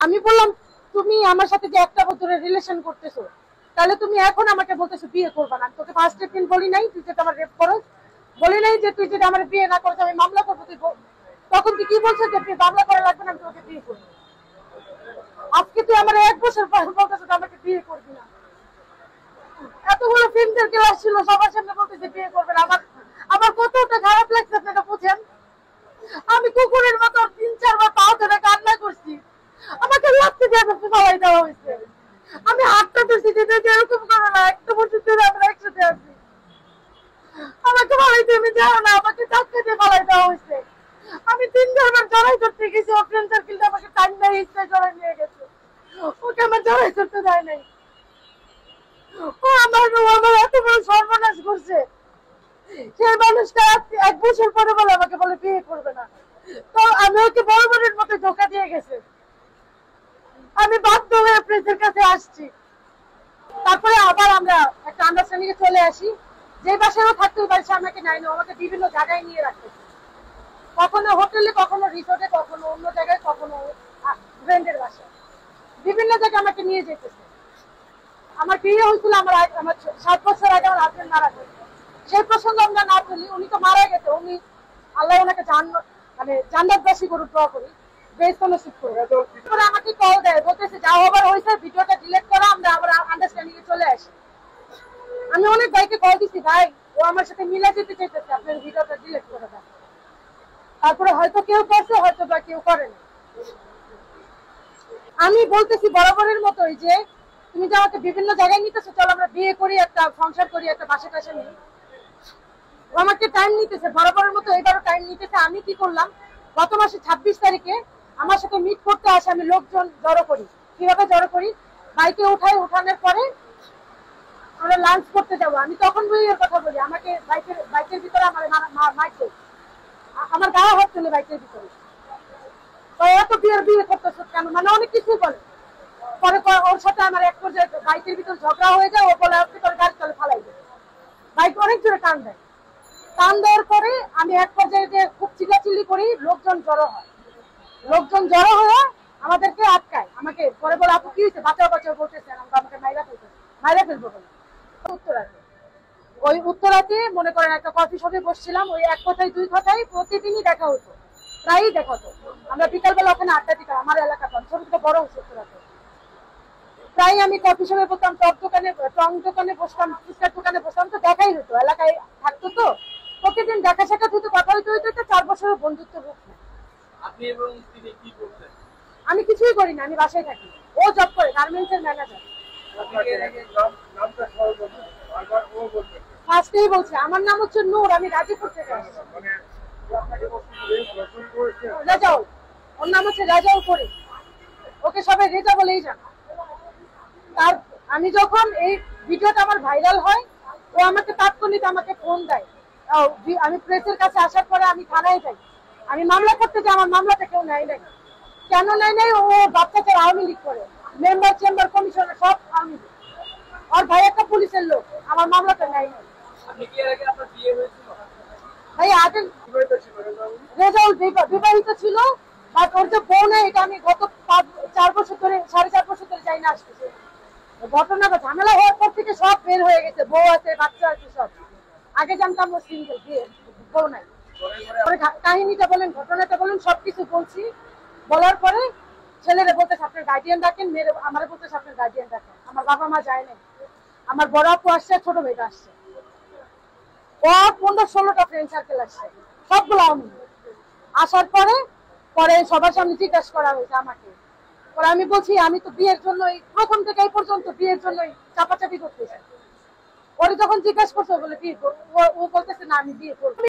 আমি বললাম তুমি আমার সাথে যে একটা বছরের রিলেশন করতেছো, তাহলে তুমি এখন আমাকে বলতেছো বিয়ে করবা না। তোকে ফার্স্ট এপ্রিল বলি নাই তুই যেটা আমার রেপ করো, বলি নাই যে তুই যেটা আমার বিয়ে না করছো আমি মামলা করবো। তুই তখন তুই কি বলছো যে তুই মামলা করা লাগবে না, আমি তোকে বিয়ে করবো। আজকে তুই আমার 1 বছর পর বলতেছো আমাকে বিয়ে করবি না। এতগুলো ফ্রেন্ডদের ক্লাস ছিল, সবার সামনে বলতেছে বিয়ে করবে না। আমার কতটা খারাপ লাগছে আপনারা বুঝেন। আমি কুকুরের মতো 3-4 বার পা ধরে কান্না করছি। আমাকে লাগতে দিয়ে ফালাই দেওয়া হয়েছে। আমি হাতটা ধরছি দিতে যে এরকম করো না, একটা বছর ধরে আমরা একসাথে আছি। আমাকে ফালাই দিয়ে আমি যাও না, আমাকে ধাক্কা দিয়ে ফালাই দেওয়া হয়েছে। আমি 3-4 বার জড়াই করতে গেছি, ও ফ্রেন্ড সার্কেলটা আমাকে টাইম দেয় ইচ্ছে জড়াই নিয়ে গেছে। ওকে আমার জড়াই করতে দেয় নাই। ও আমার এত বড় সর্বনাশ করছে। সেই মানুষটা 1 বছর পরে বলে আমাকে বলে বিয়ে করবে না। তো আমি ওকে বড় বোনের মতো ধোকা দিয়ে গেছে। আমি বাধ্য হয়ে প্রেসের কাছে আসছি। তারপরে আবার আমরা একটা আন্ডারস্ট্যান্ডিং এ চলে আসি। যে বাসায়ও থাকতে ওই বাসায় আমাকে নাই না, আমাকে বিভিন্ন জায়গায় নিয়ে রাখতেছে। কখনো হোটেলে, কখনো রিসোর্টে, কখনো অন্য জায়গায়, কখনো ফ্রেন্ডের বাসায়, বিভিন্ন জায়গায় আমাকে নিয়ে যেতেছে। আমার বিয়ে হয়েছিল আমার 7 বছর আগে আমার হাজবেন্ড মারা গেছে। সেই প্রসঙ্গ আমরা না তুলি, উনি তো মারা গেছে। উনি আল্লাহ ওনাকে জান্নাতবাসী করুক, দোয়া করি, বেশ নসিব করে। আমাকে কল দেয়, বলতেছে যা হবার হয়েছে ভিডিওটা ডিলিট করো, আমরা আবার আন্ডারস্ট্যান্ডিং এ চলে আসি। আমি অনেক ভাইকে কল দিছি, ভাই ও আমার সাথে মিলে যেতে চাইতেছে, আপনার ভিডিওটা ডিলিট করে দেন। তারপরে হয়তো কেউ করছে, হয়তো বা কেউ করেনি। আমি বলতেছি বরাবরের মতোই যে তুমি যে আমাকে বিভিন্ন জায়গায় নিতেছো, চলো আমরা বিয়ে করি, একটা সংসার করি, একটা বাসা টাসা নিই। আমাকে টাইম নিতেছে বরাবরের মতো, এবারও টাইম নিতেছে। আমি কি করলাম, গত মাসে 26 তারিখে আমার সাথে মিট করতে আসে। আমি লোকজন জড়ো করি। কিভাবে জড়ো করি, বাইকে উঠানোর পরে আমরা লাঞ্চ করতে যাবো। আমি তখন বিয়ের কথা বলি, আমাকে বাইকের ভিতরে আমার মাইকে আমার গায়ে হাত তুলে বাইকের ভিতরে। তো এত বিয়ে করতেছ কেন, মানে অনেক কিছু বলে। পরে ওর সাথে আমার এক পর্যায়ে বাইকের ভিতরে ঝগড়া হয়ে যায়। ও বলে আপনি তোর গাড়ি চলে ফালাই দেয়। বাইক অনেক জোরে টান দেয়। টান দেওয়ার পরে আমি এক পর্যায়ে যে খুব চিল্লাচিল্লি করি, লোকজন জড়ো হয়। লোকজন জড়ো হয়ে আমাদেরকে আটকায়। আমাকে পরে বলে আপু কি হয়েছে, বাঁচাও বাঁচাও বলতেছে, আমাকে মাইরা ফেলবো বলে। উত্তরাতে, ওই উত্তরাতে মনে করেন একটা কফি শপে বসছিলাম। ওই এক কথায় দুই কথায় প্রতিদিনই দেখা হতো, প্রায়ই দেখা হতো। আমরা বিকালবেলা ওখানে আড্ডা দিতাম। আমার এলাকাটা ছোট থেকে বড় হচ্ছে উত্তরাতে। প্রায় আমি কফি শপে বসতাম, টং দোকানে বসতাম, ফুচকার দোকানে বসতাম। তো দেখাই হতো, এলাকায় থাকতো তো প্রতিদিন দেখা সাক্ষাৎ হতো, কথা হইতে হইতে 4 বছরের বন্ধুত্ব রূপ নেয়। আমি কিছুই করি না, আমি বাসায় থাকি। ও জব করে, গার্মেন্টস এর ম্যানেজার। ফার্স্টেই বলছে আমার নাম হচ্ছে নূর, আমি গাজীপুর থেকে আসছি। রাজাউল, ওর নাম হচ্ছে রাজাউল করিম। ওকে সবাই রেজা বলেই জানে। তার আমি যখন এই ভিডিওটা আমার ভাইরাল হয়, ও আমাকে তাৎক্ষণিক আমাকে ফোন দেয়। আমি প্রেসের কাছে আসার পরে আমি থানায় যাই। আমি মামলা করতে যাই, আমার মামলাটা কেউ নেয় নাই। কেন নেয় নাই, ও বাচ্চাদের আওয়ামী লীগ করে, মেম্বার চেম্বার কমিশনার সব আওয়ামী লীগ। ওর ভাই একটা পুলিশের লোক, আমার মামলাটা নেয় নাই। ভাই আগে রেজাউল বিবাহিত ছিল, বাট ওর যে বউ নেই, এটা আমি গত 4 বছর ধরে, 4.5 বছর ধরে যাই না আসতেছে। ঘটনাটা ঝামেলা হওয়ার পর থেকে সব বের হয়ে গেছে, বউ আছে, বাচ্চা আছে, সব। আগে জানতাম ও সিঙ্গেল, বউ নাই। কাহিনীটা বলেন, ঘটনাটা বলেন, সবকিছু বলছি। বলার পরে ছেলেরা বলতেছে আপনার গার্ডিয়ান ডাকেন, মেয়েরা আমার বলতেছে আপনার গার্ডিয়ান ডাকেন। আমার বাবা মা যায় নাই, আমার বড় আপু আসছে, ছোট মেয়েটা আসছে। ও 15-16টা ফ্রেন্ড সার্কেল আসছে, সবগুলো আমি। আসার পরে পরে সবার সামনে জিজ্ঞাসা করা হয়েছে আমাকে। পরে আমি বলছি আমি তো বিয়ের জন্যই প্রথম থেকে এই পর্যন্ত বিয়ের জন্যই চাপাচাপি করতেছি। ওরে যখন জিজ্ঞাসা করছে বলে বিয়ে, ও বলতেছে না আমি বিয়ে করবো।